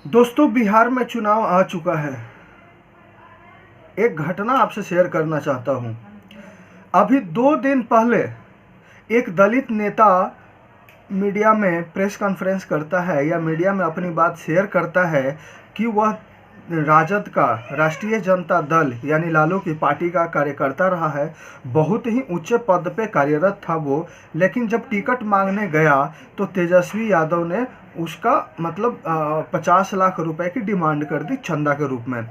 दोस्तों, बिहार में चुनाव आ चुका है। एक घटना आपसे शेयर करना चाहता हूँ। अभी 2 दिन पहले एक दलित नेता मीडिया में प्रेस कॉन्फ्रेंस करता है या मीडिया में अपनी बात शेयर करता है कि वह राजद का, राष्ट्रीय जनता दल यानी लालू की पार्टी का कार्यकर्ता रहा है। बहुत ही उच्च पद पे कार्यरत था वो, लेकिन जब टिकट मांगने गया तो तेजस्वी यादव ने उसका 50 लाख रुपए की डिमांड कर दी चंदा के रूप में।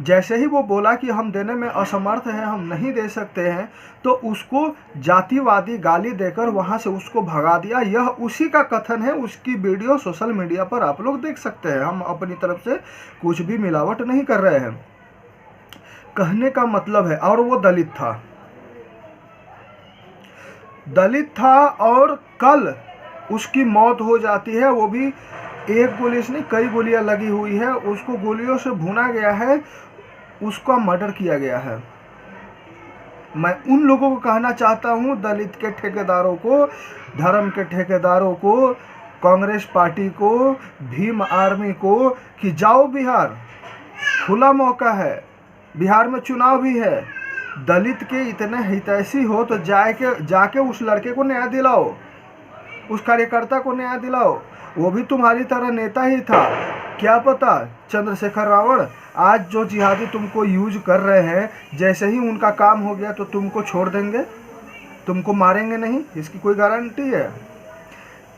जैसे ही वो बोला कि हम देने में असमर्थ हैं, हम नहीं दे सकते हैं, तो उसको जातिवादी गाली देकर वहां से उसको भगा दिया। यह उसी का कथन है, उसकी वीडियो सोशल मीडिया पर आप लोग देख सकते हैं। हम अपनी तरफ से कुछ भी मिलावट नहीं कर रहे हैं। कहने का मतलब है, और वो दलित था और कल उसकी मौत हो जाती है। वो भी एक गोली से नहीं, कई गोलियां लगी हुई है, उसको गोलियों से भुना गया है, उसका मर्डर किया गया है। मैं उन लोगों को कहना चाहता हूं, दलित के ठेकेदारों को, धर्म के ठेकेदारों को, कांग्रेस पार्टी को, भीम आर्मी को, कि जाओ बिहार, खुला मौका है, बिहार में चुनाव भी है। दलित के इतने हितैषी हो तो जाके उस लड़के को न्याय दिलाओ, उस कार्यकर्ता को न्याय दिलाओ। वो भी तुम्हारी तरह नेता ही था। क्या पता चंद्रशेखर रावण आज जो जिहादी तुमको यूज कर रहे हैं, जैसे ही उनका काम हो गया तो तुमको छोड़ देंगे, तुमको मारेंगे नहीं, इसकी कोई गारंटी है?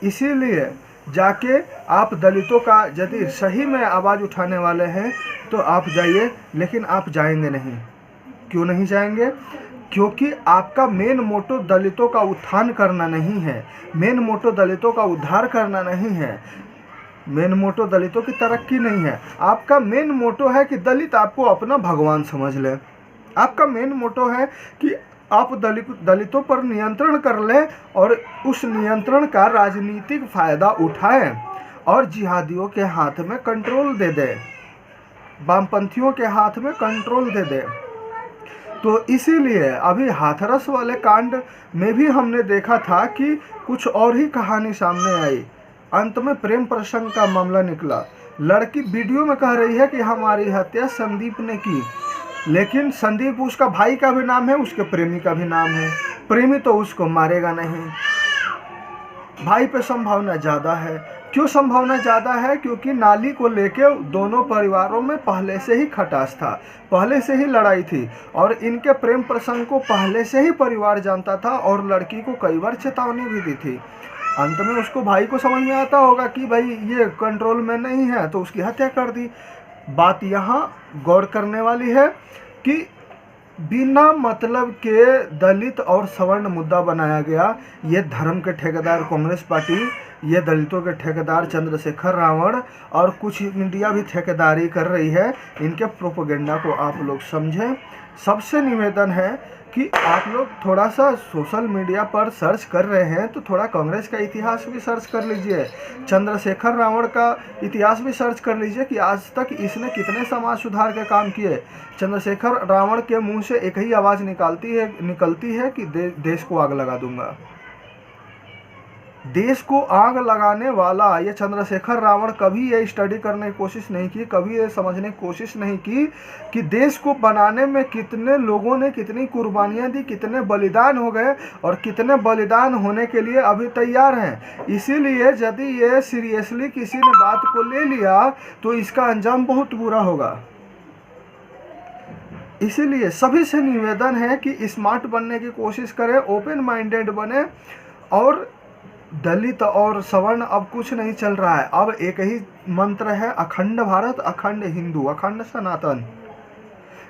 इसीलिए जाके आप दलितों का यदि सही में आवाज़ उठाने वाले हैं तो आप जाइए, लेकिन आप जाएंगे नहीं। क्यों नहीं जाएंगे? क्योंकि आपका मेन मोटो दलितों का उत्थान करना नहीं है, मेन मोटो दलितों का उद्धार करना नहीं है, मेन मोटो दलितों की तरक्की नहीं है। आपका मेन मोटो है कि दलित आपको अपना भगवान समझ ले। आपका मेन मोटो है कि आप दलितों पर नियंत्रण कर लें और उस नियंत्रण का राजनीतिक फायदा उठाएं और जिहादियों के हाथ में कंट्रोल दे दें, वामपंथियों के हाथ में कंट्रोल दे दें। तो इसीलिए अभी हाथरस वाले कांड में भी हमने देखा था कि कुछ और ही कहानी सामने आई। अंत में प्रेम प्रसंग का मामला निकला। लड़की वीडियो में कह रही है कि हमारी हत्या संदीप ने की, लेकिन संदीप उसका भाई का भी नाम है, उसके प्रेमी का भी नाम है। प्रेमी तो उसको मारेगा नहीं, भाई पे संभावना ज़्यादा है। क्यों संभावना ज़्यादा है? क्योंकि नाली को लेके दोनों परिवारों में पहले से ही खटास था, पहले से ही लड़ाई थी, और इनके प्रेम प्रसंग को पहले से ही परिवार जानता था और लड़की को कई बार चेतावनी भी दी थी। अंत में उसको भाई को समझ में आता होगा कि भाई ये कंट्रोल में नहीं है, तो उसकी हत्या कर दी। बात यहाँ गौर करने वाली है कि बिना मतलब के दलित और सवर्ण मुद्दा बनाया गया। ये धर्म के ठेकेदार कांग्रेस पार्टी, ये दलितों के ठेकेदार चंद्रशेखर रावण और कुछ मीडिया भी ठेकेदारी कर रही है। इनके प्रोपेगेंडा को आप लोग समझें। सबसे निवेदन है कि आप लोग थोड़ा सा सोशल मीडिया पर सर्च कर रहे हैं तो थोड़ा कांग्रेस का इतिहास भी सर्च कर लीजिए, चंद्रशेखर रावण का इतिहास भी सर्च कर लीजिए कि आज तक इसने कितने समाज सुधार के काम किए। चंद्रशेखर रावण के मुंह से एक ही आवाज़ निकलती है कि देश को आग लगा दूंगा। देश को आग लगाने वाला ये चंद्रशेखर रावण कभी ये स्टडी करने की कोशिश नहीं की, कभी ये समझने की कोशिश नहीं की कि देश को बनाने में कितने लोगों ने कितनी कुर्बानियां दी, कितने बलिदान हो गए और कितने बलिदान होने के लिए अभी तैयार हैं। इसीलिए यदि ये सीरियसली किसी ने बात को ले लिया तो इसका अंजाम बहुत बुरा होगा। इसीलिए सभी से निवेदन है कि स्मार्ट बनने की कोशिश करें, ओपन माइंडेड बने। और दलित और सवर्ण अब कुछ नहीं चल रहा है, अब एक ही मंत्र है, अखंड भारत, अखंड हिंदू, अखंड सनातन।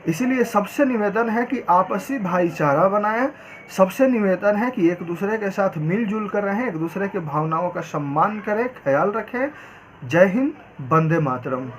इसीलिए सबसे निवेदन है कि आपसी भाईचारा बनाएं। सबसे निवेदन है कि एक दूसरे के साथ मिलजुल कर रहें, एक दूसरे के भावनाओं का सम्मान करें, ख्याल रखें। जय हिंद, वंदे मातरम।